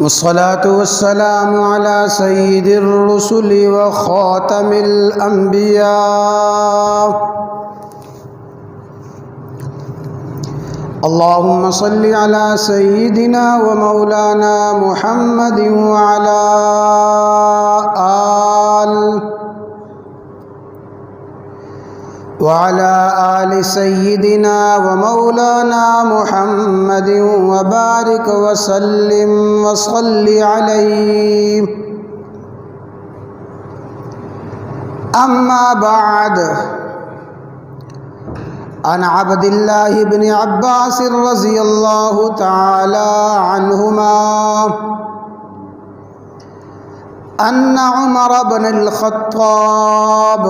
والصلاة والسلام على سيد الرسل وخاتم الأنبياء اللهم صل على سيدنا ومولانا محمد وعلى آل سيدنا ومولانا محمد وبارك وسلم وصل عليه. أما بعد، عن عبد الله بن عباس رضي الله تعالى عنهما أن عمر بن الخطاب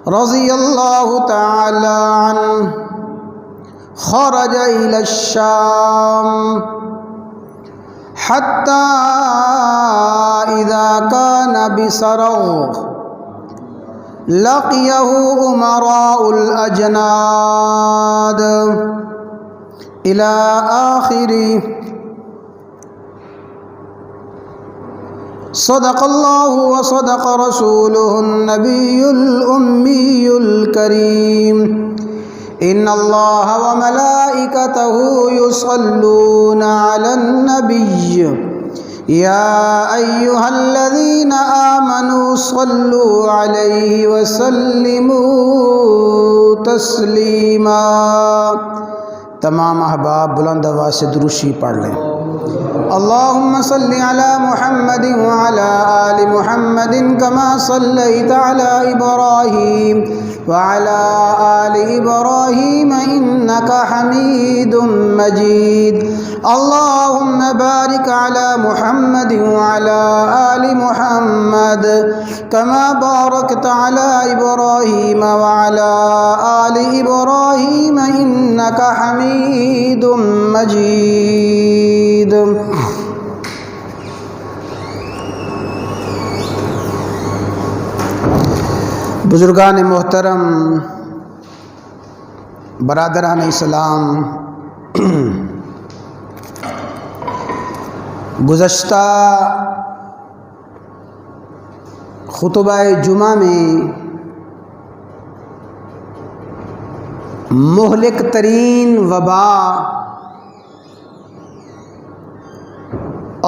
رضي الله تعالى عنه خرج إلى الشام حتى إذا كان بسرغ لقيه أمراء الأجناد إلى آخره. صدق الله وصدق رسوله النبي الأمي الكريم. إن الله وملائكته يصلون على النبي يا أيها الذين آمنوا صلوا عليه وسلموا تسلیما. تمام احباب بلند آواز سے درود پڑھ لیں. اللهم صل على محمد وعلى آل محمد كما صليت على إبراهيم وعلى آل إبراهيم إنك حميد مجيد. اللهم بارك على محمد وعلى آل محمد كما باركت على إبراهيم وعلى آل إبراهيم إنك حميد مجيد. بزرگان محترم، برادران اسلام، گزشتہ خطبہ جمعہ میں مہلک ترین وبا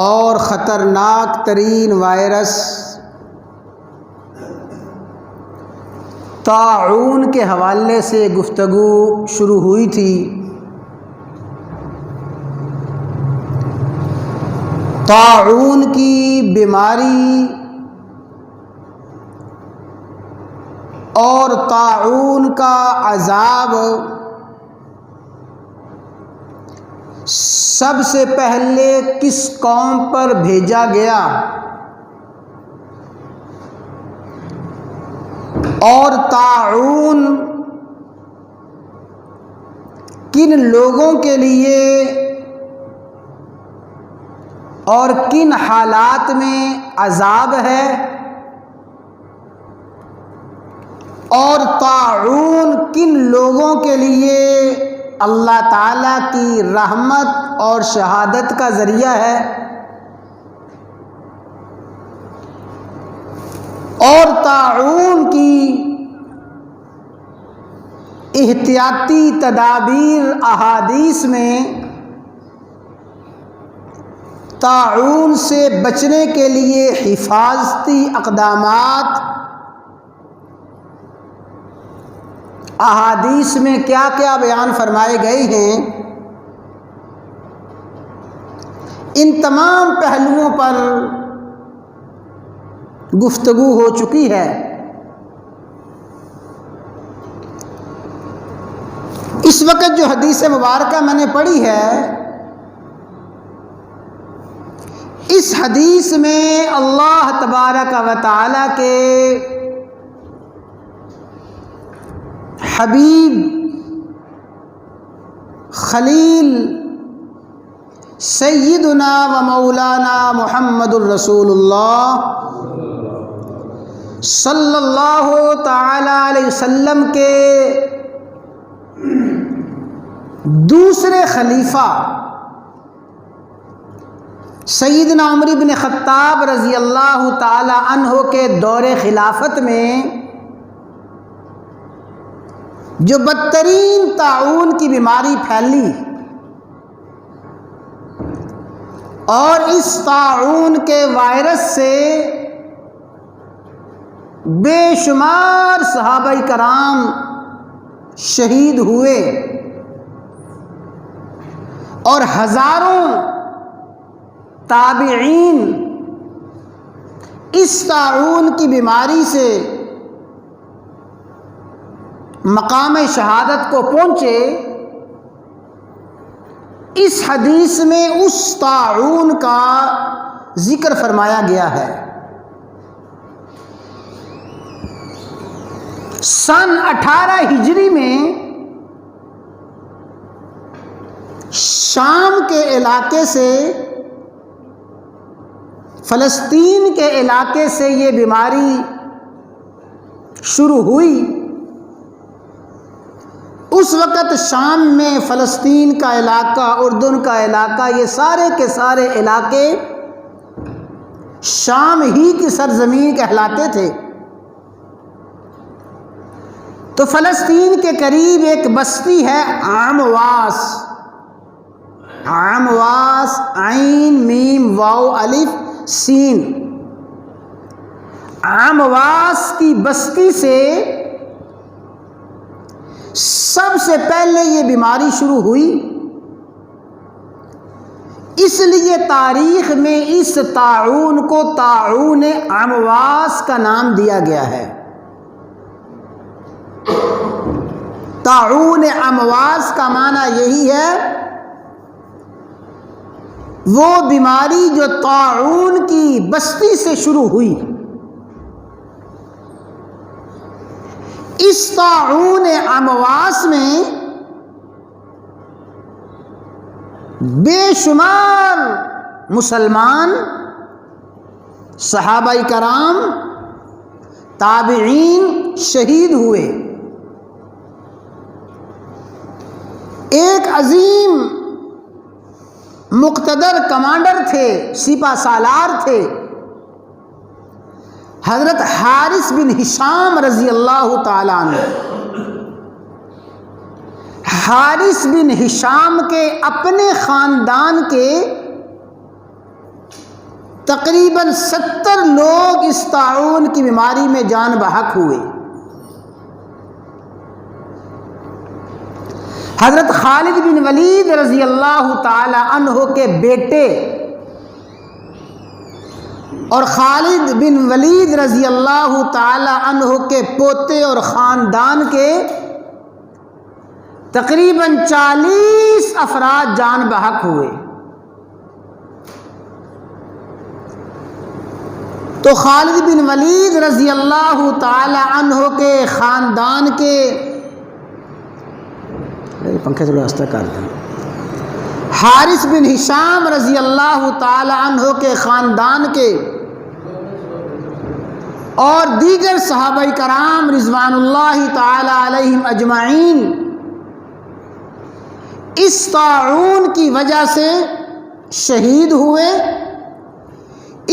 اور خطرناک ترین وائرس طاعون کے حوالے سے گفتگو شروع ہوئی تھی. طاعون کی بیماری اور طاعون کا عذاب سب سے پہلے کس قوم پر بھیجا گیا اور طاعون کن لوگوں کے لیے اور کن حالات میں عذاب ہے، اور طاعون کن لوگوں کے لیے اللہ تعالیٰ کی رحمت اور شہادت کا ذریعہ ہے، اور طاعون کی احتیاطی تدابیر احادیث میں طاعون سے بچنے کے لیے حفاظتی اقدامات احادیث میں کیا کیا بیان فرمائے گئے ہیں، ان تمام پہلوؤں پر گفتگو ہو چکی ہے. اس وقت جو حدیث مبارکہ میں نے پڑھی ہے، اس حدیث میں اللہ تبارک و تعالی کے حبیب خلیل سیدنا و مولانا محمد الرسول اللہ صلی اللہ تعالی علیہ وسلم کے دوسرے خلیفہ سیدنا عمر بن خطاب رضی اللہ تعالی عنہ کے دور خلافت میں جو بدترین طاعون کی بیماری پھیلی اور اس طاعون کے وائرس سے بے شمار صحابہ کرام شہید ہوئے اور ہزاروں تابعین اس طاعون کی بیماری سے مقام شہادت کو پہنچے، اس حدیث میں اس طاعون کا ذکر فرمایا گیا ہے۔ سن 18 ہجری میں شام کے علاقے سے، فلسطین کے علاقے سے یہ بیماری شروع ہوئی۔ اس وقت شام میں فلسطین کا علاقہ، اردن کا علاقہ، یہ سارے کے سارے علاقے شام ہی کی سرزمین کہلاتے تھے۔ تو فلسطین کے قریب ایک بستی ہے عامواس، عامواس، عین میم واو الف سین۔ عامواس کی بستی سے سب سے پہلے یہ بیماری شروع ہوئی، اس لیے تاریخ میں اس طاعون کو طاعون عامواس کا نام دیا گیا ہے۔ طاعون عامواس کا معنی یہی ہے، وہ بیماری جو طاعون کی بستی سے شروع ہوئی۔ اس طاعون عامواس میں بے شمار مسلمان، صحابہ کرام، تابعین شہید ہوئے۔ ایک عظیم مقتدر کمانڈر تھے، سپہ سالار تھے، حضرت حارث بن ہشام رضی اللہ تعالیٰ عنہ۔ حارث بن ہشام کے اپنے خاندان کے تقریباً 70 لوگ اس طاعون کی بیماری میں جان بحق ہوئے۔ حضرت خالد بن ولید رضی اللہ تعالی عنہ کے بیٹے اور خالد بن ولید رضی اللہ تعالی عنہ کے پوتے اور خاندان کے تقریباً 40 افراد جان بحق ہوئے۔ تو خالد بن ولید رضی اللہ تعالی عنہ کے خاندان کے پنکھے سے راستہ کر دیں، حارث بن ہشام رضی اللہ تعالی عنہ کے خاندان کے اور دیگر صحابہ کرام رضوان اللہ تعالی علیہم اجمعین اس طاعون کی وجہ سے شہید ہوئے۔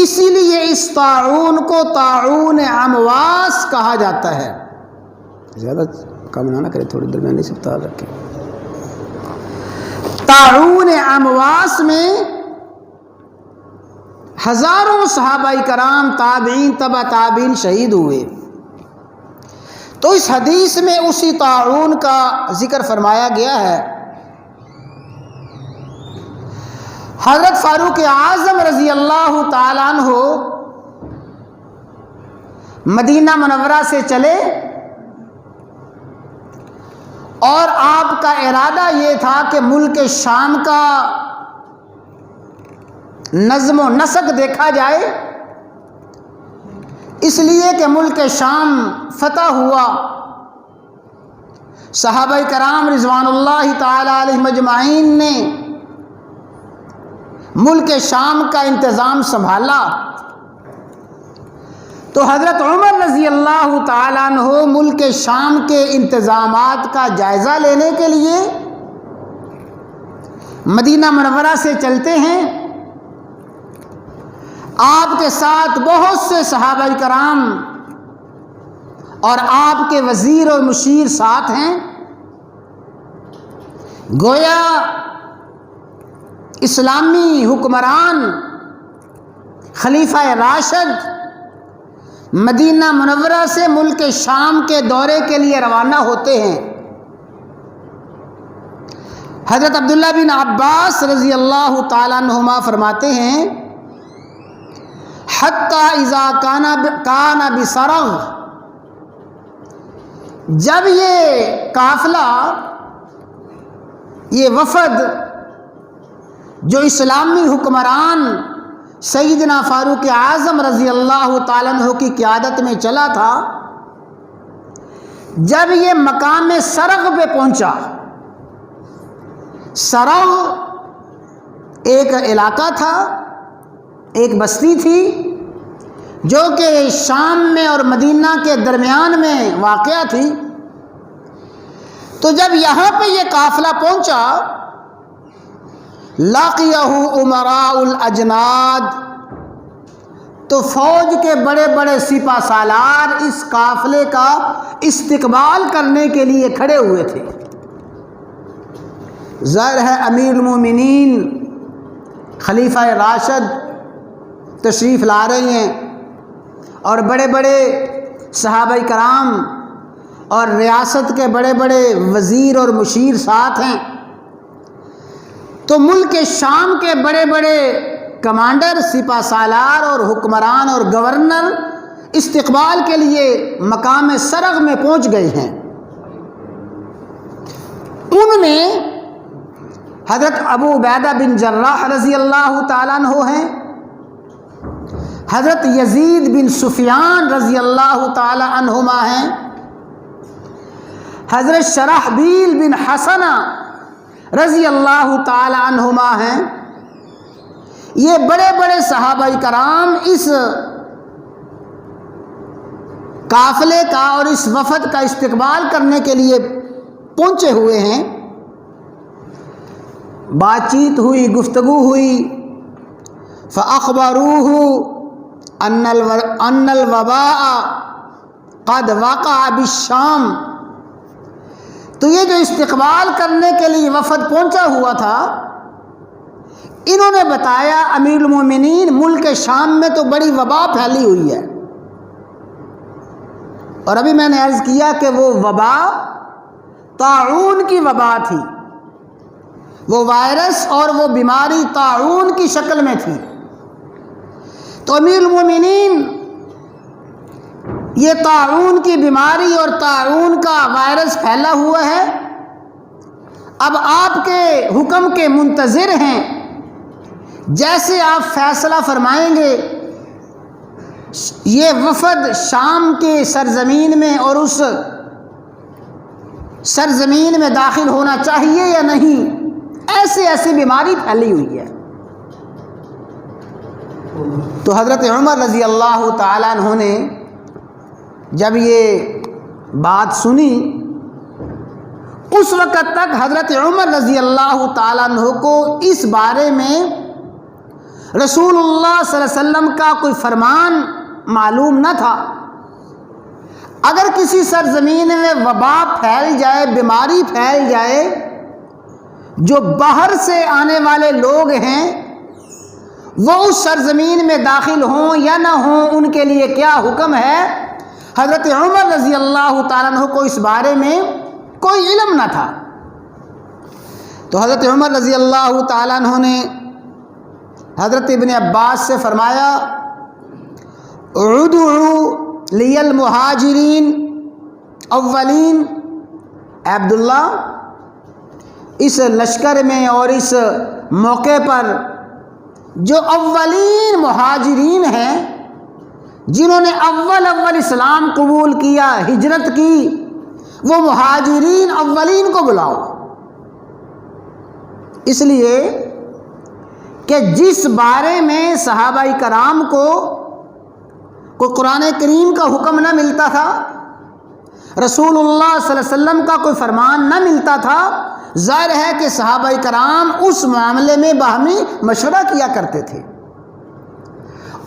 اسی لیے اس طاعون کو طاعون عامواس کہا جاتا ہے۔ زیادہ کم نہ کرے، تھوڑی درمیانی سے بتا رکھیں۔ طاعون عامواس میں ہزاروں صحابہ کرام، تابعین، تبع تابعین شہید ہوئے۔ تو اس حدیث میں اسی طاعون کا ذکر فرمایا گیا ہے۔ حضرت فاروق اعظم رضی اللہ تعالیٰ عنہ مدینہ منورہ سے چلے اور آپ کا ارادہ یہ تھا کہ ملک شام کا نظم و نسق دیکھا جائے، اس لیے کہ ملک شام فتح ہوا، صحابہ کرام رضوان اللہ تعالی علیہم اجمعین نے ملک شام کا انتظام سنبھالا۔ تو حضرت عمر رضی اللہ تعالیٰ عنہ ملک شام کے انتظامات کا جائزہ لینے کے لیے مدینہ منورہ سے چلتے ہیں آپ کے ساتھ بہت سے صحابہ کرام اور آپ کے وزیر اور مشیر ساتھ ہیں۔ گویا اسلامی حکمران خلیفہ راشد مدینہ منورہ سے ملک شام کے دورے کے لیے روانہ ہوتے ہیں۔ حضرت عبداللہ بن عباس رضی اللہ تعالیٰ عنہما فرماتے ہیں حتی اذا کان بسرغ، جب یہ قافلہ، یہ وفد جو اسلامی حکمران سیدنا فاروق اعظم رضی اللہ تعالیٰ عنہ کی قیادت میں چلا تھا، جب یہ مقام سرغ پہ پہنچا، سرغ ایک علاقہ تھا، ایک بستی تھی جو کہ شام میں اور مدینہ کے درمیان میں واقع تھی۔ تو جب یہاں پہ یہ قافلہ پہنچا، لاقیہ امراء الاجناد، تو فوج کے بڑے بڑے سپہ سالار اس قافلے کا استقبال کرنے کے لیے کھڑے ہوئے تھے۔ ظاہر ہے امیر المومنین خلیفہ راشد تشریف لا رہے ہیں اور بڑے بڑے صحابہ کرام اور ریاست کے بڑے بڑے وزیر اور مشیر ساتھ ہیں۔ تو ملک شام کے بڑے بڑے کمانڈر، سپہ سالار اور حکمران اور گورنر استقبال کے لیے مقام سرغ میں پہنچ گئے ہیں۔ ان میں حضرت ابو عبیدہ بن جراح رضی اللہ تعالیٰ عنہ ہیں، حضرت یزید بن سفیان رضی اللہ تعالیٰ عنہما ہیں، حضرت شرحبیل بن حسنہ رضی اللہ تعالیٰ عنہما ہیں۔ یہ بڑے بڑے صحابہ کرام اس قافلے کا اور اس وفد کا استقبال کرنے کے لیے پہنچے ہوئے ہیں۔ بات چیت ہوئی، گفتگو ہوئی، فَأَخْبَرُوهُ أَنَّ الْوَبَاءَ قَدْ وَقَعَ بِالشَّامِ، تو یہ جو استقبال کرنے کے لیے وفد پہنچا ہوا تھا، انہوں نے بتایا امیر المومنین ملک شام میں تو بڑی وبا پھیلی ہوئی ہے، اور ابھی میں نے عرض کیا کہ وہ وبا طاعون کی وبا تھی، وہ وائرس اور وہ بیماری طاعون کی شکل میں تھی۔ تو امیر المومنین یہ طاعون کی بیماری اور طاعون کا وائرس پھیلا ہوا ہے، اب آپ کے حکم کے منتظر ہیں، جیسے آپ فیصلہ فرمائیں گے یہ وفد شام کے سرزمین میں اور اس سرزمین میں داخل ہونا چاہیے یا نہیں، ایسی بیماری پھیلی ہوئی ہے۔ تو حضرت عمر رضی اللہ تعالیٰ عنہ نے جب یہ بات سنی، اس وقت تک حضرت عمر رضی اللہ تعالیٰ عنہ کو اس بارے میں رسول اللہ صلی اللہ علیہ وسلم کا کوئی فرمان معلوم نہ تھا۔ اگر کسی سرزمین میں وبا پھیل جائے، بیماری پھیل جائے، جو باہر سے آنے والے لوگ ہیں وہ اس سرزمین میں داخل ہوں یا نہ ہوں، ان کے لیے کیا حکم ہے، حضرت عمر رضی اللہ تعالیٰ عنہ کو اس بارے میں کوئی علم نہ تھا۔ تو حضرت عمر رضی اللہ تعالیٰ عنہ نے حضرت ابن عباس سے فرمایا ادعوا لی المہاجرین اولین، اے عبداللہ اس لشکر میں اور اس موقع پر جو اولین مہاجرین ہیں، جنہوں نے اول اسلام قبول کیا، ہجرت کی، وہ مہاجرین اولین کو بلاؤ، اس لیے کہ جس بارے میں صحابہ کرام کو کوئی قرآن کریم کا حکم نہ ملتا تھا، رسول اللہ صلی اللہ علیہ وسلم کا کوئی فرمان نہ ملتا تھا، ظاہر ہے کہ صحابہ کرام اس معاملے میں باہمی مشورہ کیا کرتے تھے،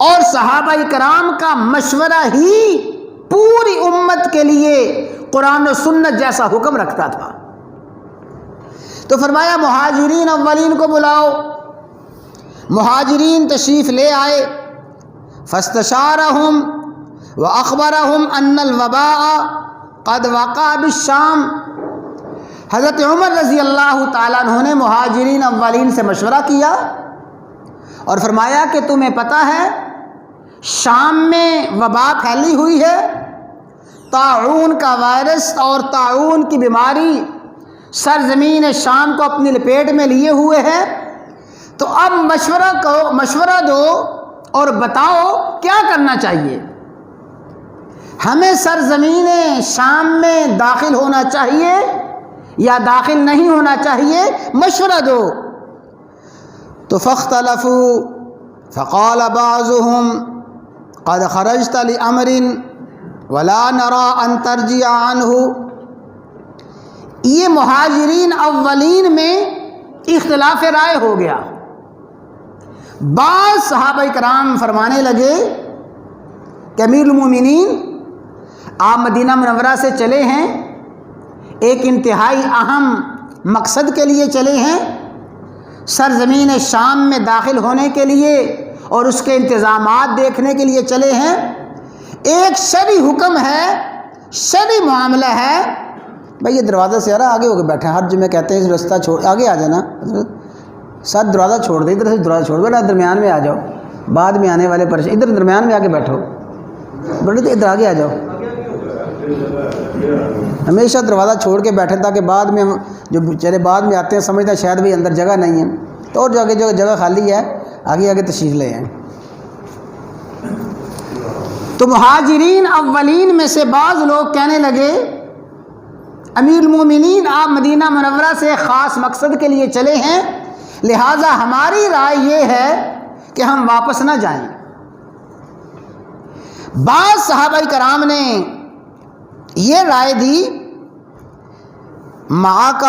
اور صحابہ کرام کا مشورہ ہی پوری امت کے لیے قرآن و سنت جیسا حکم رکھتا تھا۔ تو فرمایا مہاجرین اولین کو بلاؤ۔ مہاجرین تشریف لے آئے۔ فاستشارہم واخبرہم ان الوباء قد وقع بالشام۔ حضرت عمر رضی اللہ تعالیٰ عنہ نے مہاجرین اولین سے مشورہ کیا اور فرمایا کہ تمہیں پتہ ہے شام میں وبا پھیلی ہوئی ہے، طاعون کا وائرس اور طاعون کی بیماری سرزمین شام کو اپنی لپیٹ میں لیے ہوئے ہے، تو اب مشورہ دو اور بتاؤ کیا کرنا چاہیے۔ ہمیں سرزمین شام میں داخل ہونا چاہیے یا داخل نہیں ہونا چاہیے، مشورہ دو۔ تو فاختلفوا فقال بعضهم قد خرجت لأمر ولا نرى ان ترجع عنه۔ یہ مہاجرین اولین میں اختلاف رائے ہو گیا۔ بعض صحابہ کرام فرمانے لگے کہ امیر المومنین آپ مدینہ منورہ سے چلے ہیں، ایک انتہائی اہم مقصد کے لیے چلے ہیں، سرزمین شام میں داخل ہونے کے لیے اور اس کے انتظامات دیکھنے کے لیے چلے ہیں۔ ایک شرعی حکم ہے، شرعی معاملہ ہے۔ بھائی یہ دروازہ سے آگے ہو کے بیٹھے ہیں، ہر جمعہ کہتے ہیں رستہ چھوڑ آگے آ جانا، ساتھ دروازہ چھوڑ دے، ادھر سے دروازہ چھوڑ دو، درمیان میں آ جاؤ، بعد میں آنے والے پریشان، ادھر درمیان میں آ کے بیٹھو، بڑے تو ادھر آگے آ جاؤ۔ ہمیشہ دروازہ چھوڑ کے بیٹھے تاکہ بعد میں جو بیچارے بعد میں آتے ہیں سمجھتے ہیں شاید بھائی اندر جگہ نہیں ہے، تو اور جگہ خالی ہے، آگے تشریف لے آئیں۔ تو مہاجرین اولین میں سے بعض لوگ کہنے لگے امیر المومنین آپ مدینہ منورہ سے خاص مقصد کے لیے چلے ہیں، لہٰذا ہماری رائے یہ ہے کہ ہم واپس نہ جائیں۔ بعض صحابہ کرام نے یہ رائے دی معک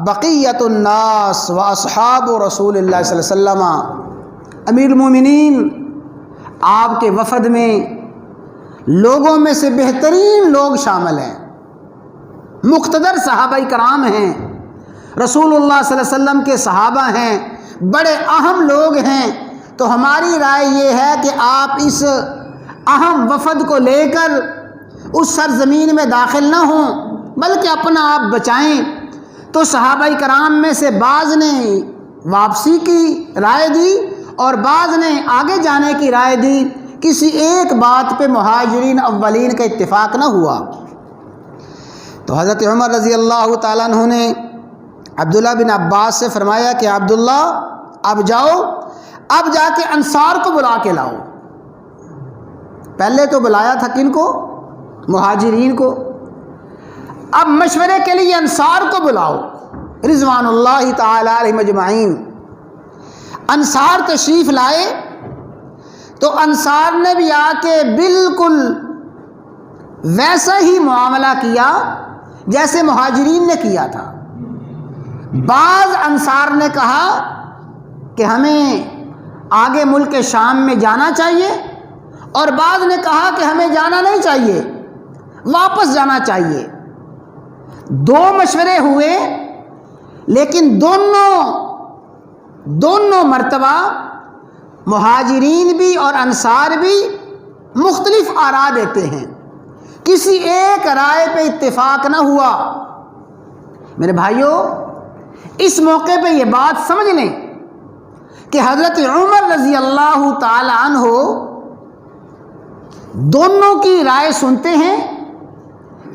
بقیت الناس و اصحاب رسول اللہ صلی اللہ علیہ وسلم، امیر المومنین آپ کے وفد میں لوگوں میں سے بہترین لوگ شامل ہیں، مقتدر صحابہ کرام ہیں، رسول اللہ صلی اللہ علیہ وسلم کے صحابہ ہیں، بڑے اہم لوگ ہیں، تو ہماری رائے یہ ہے کہ آپ اس اہم وفد کو لے کر اس سرزمین میں داخل نہ ہوں بلکہ اپنا آپ بچائیں۔ تو صحابہ کرام میں سے بعض نے واپسی کی رائے دی اور بعض نے آگے جانے کی رائے دی، کسی ایک بات پہ مہاجرین اولین کا اتفاق نہ ہوا۔ تو حضرت عمر رضی اللہ تعالیٰ عنہ نے عبداللہ بن عباس سے فرمایا کہ عبداللہ اب جاؤ، اب جا کے انصار کو بلا کے لاؤ۔ پہلے تو بلایا تھا کن کو؟ مہاجرین کو، اب مشورے کے لیے انصار کو بلاؤ رضوان اللہ تعالی علیہم اجمعین۔ انصار تشریف لائے تو انصار نے بھی آ کے بالکل ویسا ہی معاملہ کیا جیسے مہاجرین نے کیا تھا۔ بعض انصار نے کہا کہ ہمیں آگے ملک شام میں جانا چاہیے اور بعض نے کہا کہ ہمیں جانا نہیں چاہیے، واپس جانا چاہیے۔ دو مشورے ہوئے، لیکن دونوں مرتبہ مہاجرین بھی اور انصار بھی مختلف آراء دیتے ہیں، کسی ایک رائے پہ اتفاق نہ ہوا۔ میرے بھائیوں، اس موقع پہ یہ بات سمجھ لیں کہ حضرت عمر رضی اللہ تعالی عنہ دونوں کی رائے سنتے ہیں،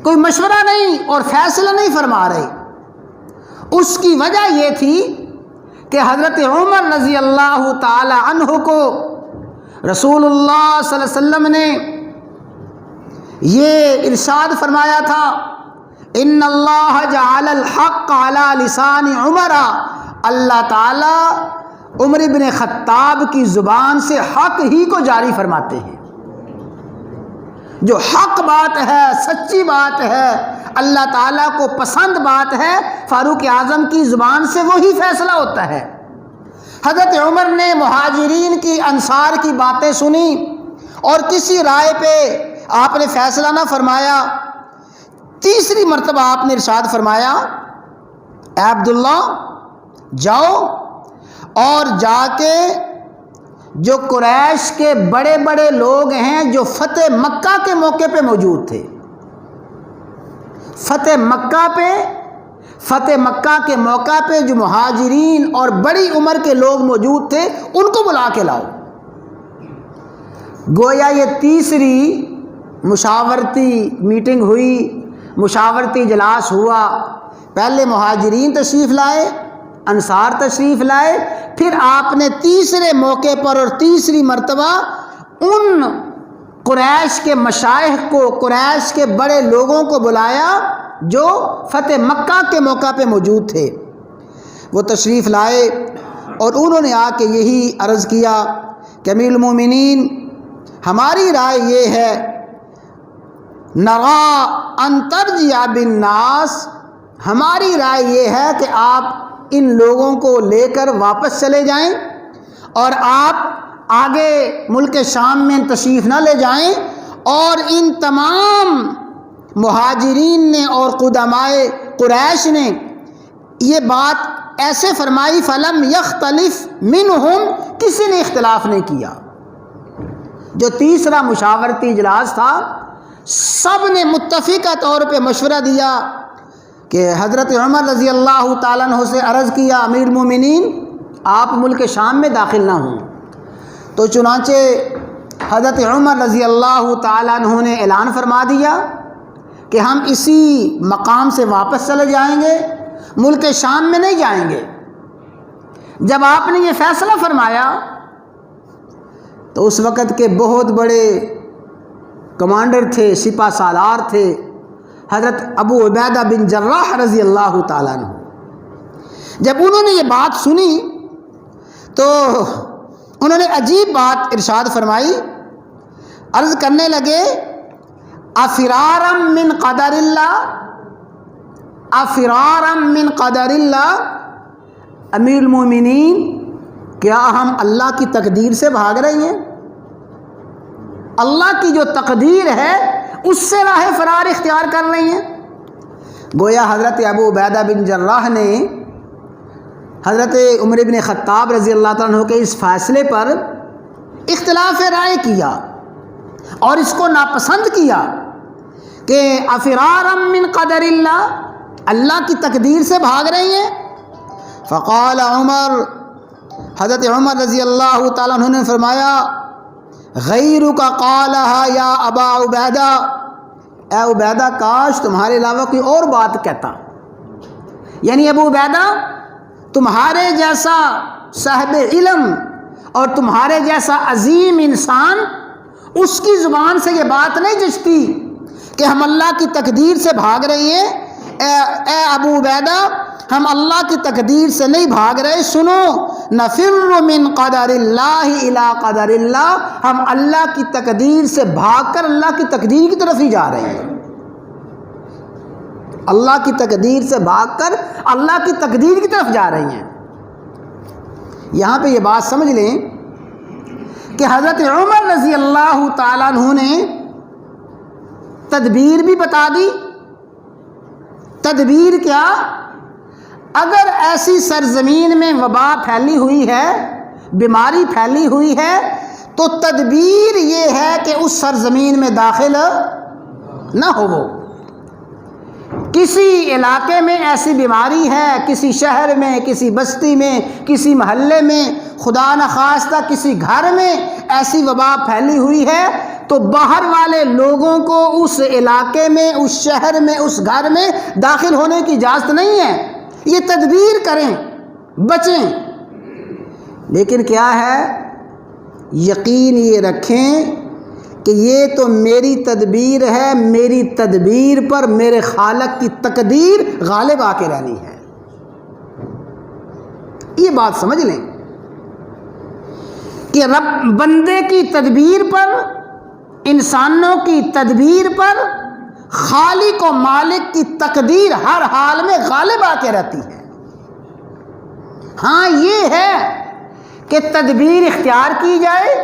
کوئی مشورہ نہیں اور فیصلہ نہیں فرما رہے۔ اس کی وجہ یہ تھی کہ حضرت عمر رضی اللہ تعالی عنہ کو رسول اللہ صلی اللہ علیہ وسلم نے یہ ارشاد فرمایا تھا، ان اللہ جعل الحق علی لسان عمر، اللہ تعالی عمر بن خطاب کی زبان سے حق ہی کو جاری فرماتے ہیں۔ جو حق بات ہے، سچی بات ہے، اللہ تعالیٰ کو پسند بات ہے، فاروق اعظم کی زبان سے وہی فیصلہ ہوتا ہے۔ حضرت عمر نے مہاجرین کی انصار کی باتیں سنی اور کسی رائے پہ آپ نے فیصلہ نہ فرمایا۔ تیسری مرتبہ آپ نے ارشاد فرمایا، اے عبداللہ جاؤ اور جا کے جو قریش کے بڑے بڑے لوگ ہیں جو فتح مکہ کے موقع پہ موجود تھے، فتح مکہ کے موقع پہ جو مہاجرین اور بڑی عمر کے لوگ موجود تھے ان کو بلا کے لاؤ۔ گویا یہ تیسری مشاورتی میٹنگ ہوئی، مشاورتی اجلاس ہوا۔ پہلے مہاجرین تشریف لائے، انصار تشریف لائے، پھر آپ نے تیسرے موقع پر اور تیسری مرتبہ ان قریش کے مشائخ کو، قریش کے بڑے لوگوں کو بلایا جو فتح مکہ کے موقع پہ موجود تھے۔ وہ تشریف لائے اور انہوں نے آ کے یہی عرض کیا کہ امیر المومنین، ہماری رائے یہ ہے، نرا ان ترجع بالناس، ہماری رائے یہ ہے کہ آپ ان لوگوں کو لے کر واپس چلے جائیں اور آپ آگے ملک شام میں تشریف نہ لے جائیں۔ اور ان تمام مہاجرین نے اور قدمائے قریش نے یہ بات ایسے فرمائی، فلم یختلف منہم، کسی نے اختلاف نہیں کیا۔ جو تیسرا مشاورتی اجلاس تھا، سب نے متفقہ طور پہ مشورہ دیا کہ حضرت عمر رضی اللہ تعالیٰ عنہ سے عرض کیا، امیر المومنین آپ ملک شام میں داخل نہ ہوں۔ تو چنانچہ حضرت عمر رضی اللہ تعالیٰ عنہ نے اعلان فرما دیا کہ ہم اسی مقام سے واپس چلے جائیں گے، ملک شام میں نہیں جائیں گے۔ جب آپ نے یہ فیصلہ فرمایا تو اس وقت کے بہت بڑے کمانڈر تھے، سپہ سالار تھے، حضرت ابو عبیدہ بن جراح رضی اللہ تعالیٰ عنہ۔ جب انہوں نے یہ بات سنی تو انہوں نے عجیب بات ارشاد فرمائی، عرض کرنے لگے، افرارا من قدر اللہ، افرارا من قدر اللہ، امیر المومنین کیا ہم اللہ کی تقدیر سے بھاگ رہی ہیں؟ اللہ کی جو تقدیر ہے اس سے راہ فرار اختیار کر رہی ہیں؟ گویا حضرت ابو عبیدہ بن جراح نے حضرت عمر بن خطاب رضی اللہ تعالیٰ عنہ کے اس فیصلے پر اختلاف رائے کیا اور اس کو ناپسند کیا کہ افرارا من قدر اللہ، اللہ کی تقدیر سے بھاگ رہی ہیں۔ فقال عمر، حضرت عمر رضی اللہ تعالیٰ عنہ نے فرمایا، غیرک قالها یا ابا عبیدہ، اے عبیدہ کاش تمہارے علاوہ کوئی اور بات کہتا، یعنی ابو عبیدہ تمہارے جیسا صاحب علم اور تمہارے جیسا عظیم انسان، اس کی زبان سے یہ بات نہیں جچتی کہ ہم اللہ کی تقدیر سے بھاگ رہے ہیں۔ اے ابو عبیدہ، ہم اللہ کی تقدیر سے نہیں بھاگ رہے، سنو، نفر من قدر اللہ الی قدر اللہ، ہم اللہ کی تقدیر سے بھاگ کر اللہ کی تقدیر کی طرف ہی جا رہے ہیں، اللہ کی تقدیر سے بھاگ کر اللہ کی تقدیر کی طرف جا رہی ہیں۔ یہاں پہ یہ بات سمجھ لیں کہ حضرت عمر رضی اللہ تعالیٰ عنہ نے تدبیر بھی بتا دی۔ تدبیر کیا؟ اگر ایسی سرزمین میں وبا پھیلی ہوئی ہے، بیماری پھیلی ہوئی ہے، تو تدبیر یہ ہے کہ اس سرزمین میں داخل نہ ہو۔ کسی علاقے میں ایسی بیماری ہے، کسی شہر میں، کسی بستی میں، کسی محلے میں، خدا نخواستہ کسی گھر میں ایسی وبا پھیلی ہوئی ہے، تو باہر والے لوگوں کو اس علاقے میں، اس شہر میں، اس گھر میں داخل ہونے کی اجازت نہیں ہے۔ یہ تدبیر کریں، بچیں، لیکن کیا ہے؟ یقین یہ رکھیں کہ یہ تو میری تدبیر ہے، میری تدبیر پر میرے خالق کی تقدیر غالب آ کے رہنی ہے۔ یہ بات سمجھ لیں کہ رب بندے کی تدبیر پر، انسانوں کی تدبیر پر خالق و مالک کی تقدیر ہر حال میں غالب آ کے رہتی ہے۔ ہاں یہ ہے کہ تدبیر اختیار کی جائے،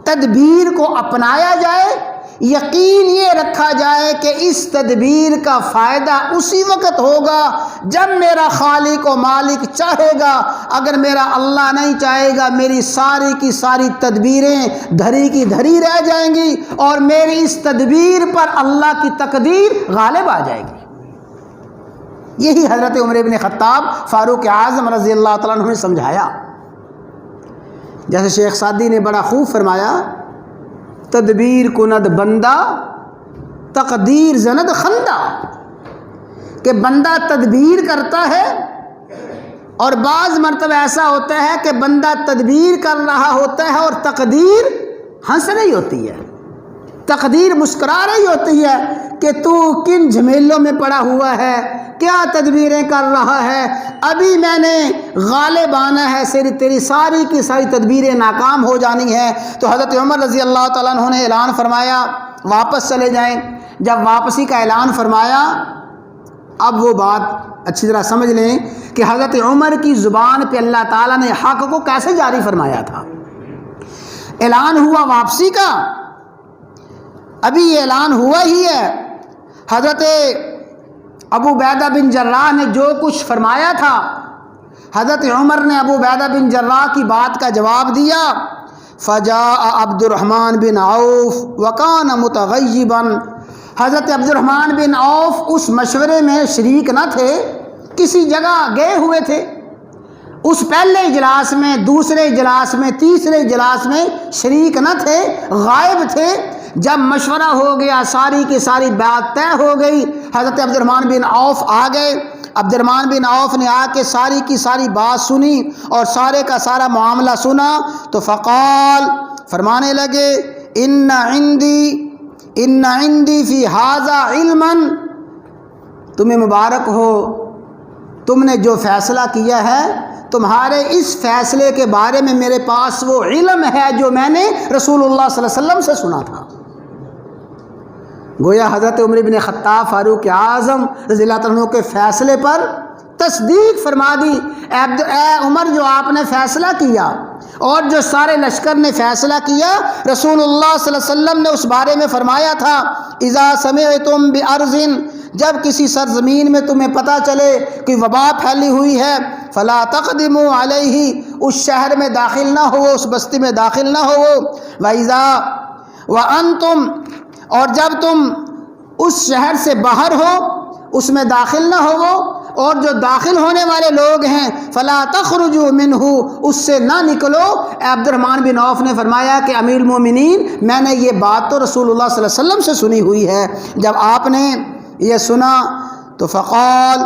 تدبیر کو اپنایا جائے، یقین یہ رکھا جائے کہ اس تدبیر کا فائدہ اسی وقت ہوگا جب میرا خالق و مالک چاہے گا۔ اگر میرا اللہ نہیں چاہے گا، میری ساری کی ساری تدبیریں دھری کی دھری رہ جائیں گی اور میری اس تدبیر پر اللہ کی تقدیر غالب آ جائے گی۔ یہی حضرت عمر بن خطاب فاروق اعظم رضی اللہ تعالیٰ عنہ نے سمجھایا۔ جیسے شیخ سعدی نے بڑا خوب فرمایا، تدبیر کند بندہ تقدیر زند خندہ، کہ بندہ تدبیر کرتا ہے اور بعض مرتبہ ایسا ہوتا ہے کہ بندہ تدبیر کر رہا ہوتا ہے اور تقدیر ہنس رہی ہوتی ہے، تقدیر مسکرا رہی ہوتی ہے کہ تو کن جھمیلوں میں پڑا ہوا ہے، کیا تدبیریں کر رہا ہے، ابھی میں نے غالب آنا ہے، تیری ساری کی ساری تدبیریں ناکام ہو جانی ہیں۔ تو حضرت عمر رضی اللہ تعالیٰ عنہ نے اعلان فرمایا واپس چلے جائیں۔ جب واپسی کا اعلان فرمایا، اب وہ بات اچھی طرح سمجھ لیں کہ حضرت عمر کی زبان پہ اللہ تعالیٰ نے حق کو کیسے جاری فرمایا تھا۔ اعلان ہوا واپسی کا، ابھی یہ اعلان ہوا ہی ہے، حضرت ابو عبیدہ بن جراح نے جو کچھ فرمایا تھا، حضرت عمر نے ابو عبیدہ بن جراح کی بات کا جواب دیا۔ فجاء عبد الرحمن بن عوف وکان متغیبا، حضرت عبد الرحمن بن عوف اس مشورے میں شریک نہ تھے، کسی جگہ گئے ہوئے تھے، اس پہلے اجلاس میں، دوسرے اجلاس میں، تیسرے اجلاس میں شریک نہ تھے، غائب تھے۔ جب مشورہ ہو گیا، ساری کی ساری بات طے ہو گئی، حضرت عبد الرحمن بن عوف آ گئے۔ عبد الرحمن بن عوف نے آ کے ساری کی ساری بات سنی اور سارے کا سارا معاملہ سنا، تو فقال، فرمانے لگے، ان عندی فی ھذا علما، تمہیں مبارک ہو، تم نے جو فیصلہ کیا ہے، تمہارے اس فیصلے کے بارے میں میرے پاس وہ علم ہے جو میں نے رسول اللہ صلی اللہ علیہ وسلم سے سنا تھا۔ گویا حضرت عمر بن خطاب فاروق اعظم رضی اللہ تعالیٰ عنہ کے فیصلے پر تصدیق فرما دی۔ اے عمر، جو آپ نے فیصلہ کیا اور جو سارے لشکر نے فیصلہ کیا، رسول اللہ صلی اللہ علیہ وسلم نے اس بارے میں فرمایا تھا، اذا سمعتم بارض، جب کسی سرزمین میں تمہیں پتہ چلے کہ وبا پھیلی ہوئی ہے، فلا تقدموا علیہ، اس شہر میں داخل نہ ہو، اس بستی میں داخل نہ ہو، وانتم، اور جب تم اس شہر سے باہر ہو، اس میں داخل نہ ہو، اور جو داخل ہونے والے لوگ ہیں، فلا تخرجوا منہ، اس سے نہ نکلو۔ عبد الرحمن بن عوف نے فرمایا کہ امیر المومنین، میں نے یہ بات تو رسول اللہ صلی اللہ علیہ وسلم سے سنی ہوئی ہے۔ جب آپ نے یہ سنا تو فقال،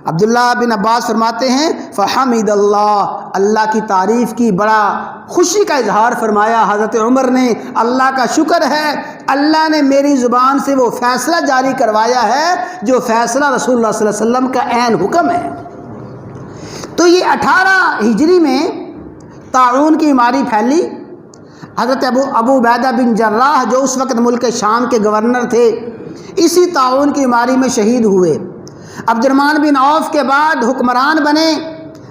عبداللہ بن عباس فرماتے ہیں، فحمد اللہ، اللہ کی تعریف کی، بڑا خوشی کا اظہار فرمایا حضرت عمر نے، اللہ کا شکر ہے، اللہ نے میری زبان سے وہ فیصلہ جاری کروایا ہے جو فیصلہ رسول اللہ صلی اللہ علیہ وسلم کا عین حکم ہے۔ تو یہ 18 ہجری میں طاعون کی بیماری پھیلی۔ حضرت ابو عبیدہ بن جراح جو اس وقت ملک شام کے گورنر تھے، اسی طاعون کی بیماری میں شہید ہوئے۔ عبد الرحمن بن عوف کے بعد حکمران بنے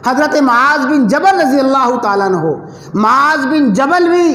حضرت معاذ بن جبل رضی اللہ تعالیٰ عنہ۔ معاذ بن جبل بھی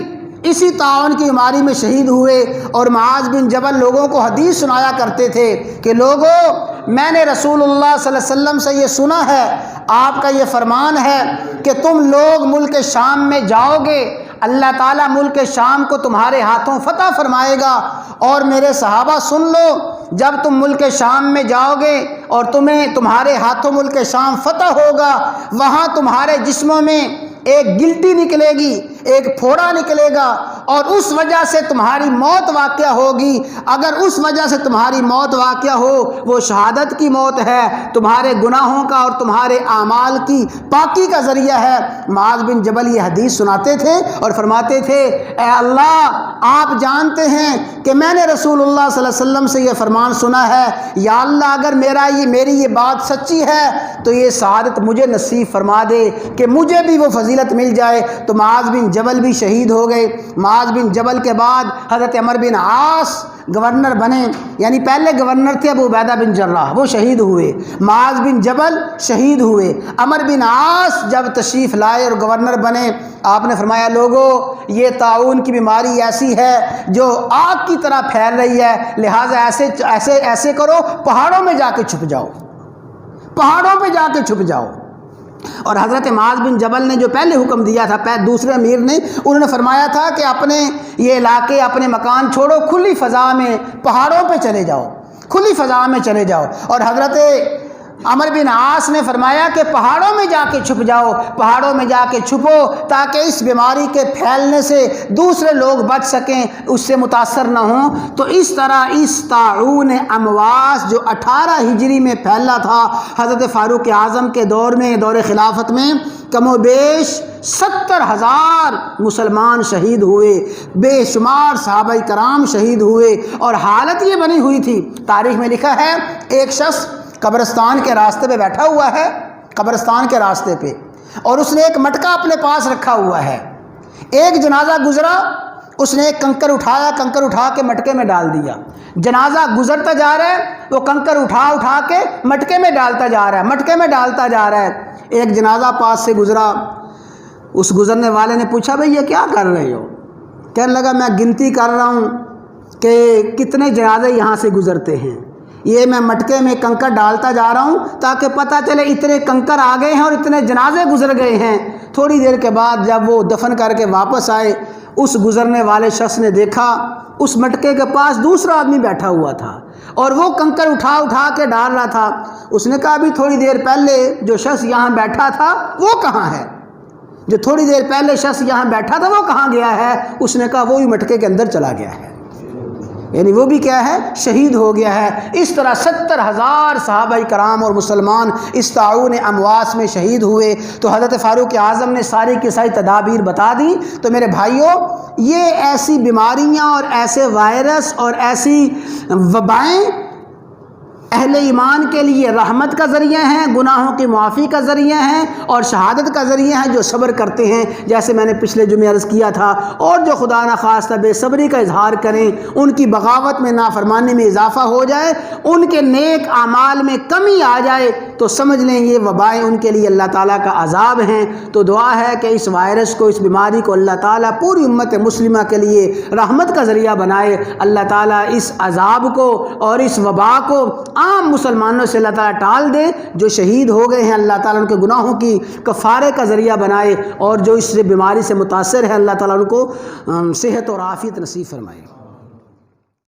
اسی طاعون کی بیماری میں شہید ہوئے، اور معاذ بن جبل لوگوں کو حدیث سنایا کرتے تھے کہ لوگوں، میں نے رسول اللہ صلی اللہ علیہ وسلم سے یہ سنا ہے، آپ کا یہ فرمان ہے کہ تم لوگ ملک شام میں جاؤ گے، اللہ تعالیٰ ملک شام کو تمہارے ہاتھوں فتح فرمائے گا۔ اور میرے صحابہ سن لو، جب تم ملک شام میں جاؤ گے اور تمہارے ہاتھوں ملک شام فتح ہوگا، وہاں تمہارے جسموں میں ایک گلٹی نکلے گی، ایک پھوڑا نکلے گا، اور اس وجہ سے تمہاری موت واقع ہوگی۔ اگر اس وجہ سے تمہاری موت واقع ہو، وہ شہادت کی موت ہے، تمہارے گناہوں کا اور تمہارے اعمال کی پاکی کا ذریعہ ہے۔ معاذ بن جبل یہ حدیث سناتے تھے اور فرماتے تھے، اے اللہ، آپ جانتے ہیں کہ میں نے رسول اللہ صلی اللہ علیہ وسلم سے یہ فرمان سنا ہے، یا اللہ، اگر میری یہ بات سچی ہے تو یہ سعادت مجھے نصیب فرما دے کہ مجھے بھی وہ فضیلت مل جائے۔ تو معاذ بن جبل بھی شہید ہو گئے۔ معاذ بن جبل کے بعد حضرت عمر بن عاص گورنر بنے، یعنی پہلے گورنر تھے ابو عبیدہ بن جراح، وہ شہید ہوئے، معاذ بن جبل شہید ہوئے، عمرو بن عاص جب تشریف لائے اور گورنر بنے، آپ نے فرمایا لوگوں یہ طاعون کی بیماری ایسی ہے جو آگ کی طرح پھیل رہی ہے، لہٰذا ایسے کرو، پہاڑوں میں جا کے چھپ جاؤ، پہاڑوں پہ جا کے چھپ جاؤ۔ اور حضرت معاذ بن جبل نے جو پہلے حکم دیا تھا، دوسرے امیر نے، انہوں نے فرمایا تھا کہ اپنے یہ علاقے، اپنے مکان چھوڑو، کھلی فضا میں پہاڑوں پہ چلے جاؤ، کھلی فضا میں چلے جاؤ۔ اور حضرت عمرو بن عاص نے فرمایا کہ پہاڑوں میں جا کے چھپ جاؤ، پہاڑوں میں جا کے چھپو تاکہ اس بیماری کے پھیلنے سے دوسرے لوگ بچ سکیں، اس سے متاثر نہ ہوں۔ تو اس طرح اس طاعون امواس جو 18 ہجری میں پھیلا تھا، حضرت فاروق اعظم کے دور میں، دور خلافت میں، کم و بیش 70,000 مسلمان شہید ہوئے، بے شمار صحابہ کرام شہید ہوئے، اور حالت یہ بنی ہوئی تھی، تاریخ میں لکھا ہے ایک شخص قبرستان کے راستے پہ بیٹھا ہوا ہے، قبرستان کے راستے پہ، اور اس نے ایک مٹکا اپنے پاس رکھا ہوا ہے، ایک جنازہ گزرا، اس نے ایک کنکر اٹھایا، کنکر اٹھا کے مٹکے میں ڈال دیا، جنازہ گزرتا جا رہا ہے، وہ کنکر اٹھا کے مٹکے میں ڈالتا جا رہا ہے، مٹکے میں ڈالتا جا رہا ہے۔ ایک جنازہ پاس سے گزرا، اس گزرنے والے نے پوچھا بھئی یہ کیا کر رہے ہو؟ کہنے لگا میں گنتی کر رہا ہوں کہ کتنے جنازے یہاں سے گزرتے ہیں، یہ میں مٹکے میں کنکر ڈالتا جا رہا ہوں تاکہ پتہ چلے اتنے کنکر آ گئے ہیں اور اتنے جنازے گزر گئے ہیں۔ تھوڑی دیر کے بعد جب وہ دفن کر کے واپس آئے، اس گزرنے والے شخص نے دیکھا اس مٹکے کے پاس دوسرا آدمی بیٹھا ہوا تھا اور وہ کنکر اٹھا کے ڈال رہا تھا۔ اس نے کہا ابھی تھوڑی دیر پہلے جو شخص یہاں بیٹھا تھا وہ کہاں ہے؟ جو تھوڑی دیر پہلے شخص یہاں بیٹھا تھا وہ کہاں گیا ہے؟ اس نے کہا وہ بھی مٹکے کے اندر چلا گیا ہے، یعنی وہ بھی کیا ہے؟ شہید ہو گیا ہے۔ اس طرح 70,000 صحابہ کرام اور مسلمان اس طاعون امواس میں شہید ہوئے۔ تو حضرت فاروق اعظم نے ساری کی ساری تدابیر بتا دی۔ تو میرے بھائیوں، یہ ایسی بیماریاں اور ایسے وائرس اور ایسی وبائیں اہل ایمان کے لیے رحمت کا ذریعہ ہیں، گناہوں کی معافی کا ذریعہ ہیں اور شہادت کا ذریعہ ہیں جو صبر کرتے ہیں، جیسے میں نے پچھلے جمعے عرض کیا تھا۔ اور جو خدا نخواستہ بے صبری کا اظہار کریں، ان کی بغاوت میں، نافرمانی میں اضافہ ہو جائے، ان کے نیک اعمال میں کمی آ جائے، تو سمجھ لیں یہ وبائیں ان کے لیے اللہ تعالیٰ کا عذاب ہیں۔ تو دعا ہے کہ اس وائرس کو، اس بیماری کو اللہ تعالیٰ پوری امت مسلمہ کے لیے رحمت کا ذریعہ بنائے۔ اللہ تعالیٰ اس عذاب کو اور اس وبا کو عام مسلمانوں سے اللہ تعالیٰ ٹال دے۔ جو شہید ہو گئے ہیں اللہ تعالیٰ ان کے گناہوں کی کفارے کا ذریعہ بنائے، اور جو اس بیماری سے متاثر ہے اللہ تعالیٰ ان کو صحت اور عافیت نصیب فرمائے۔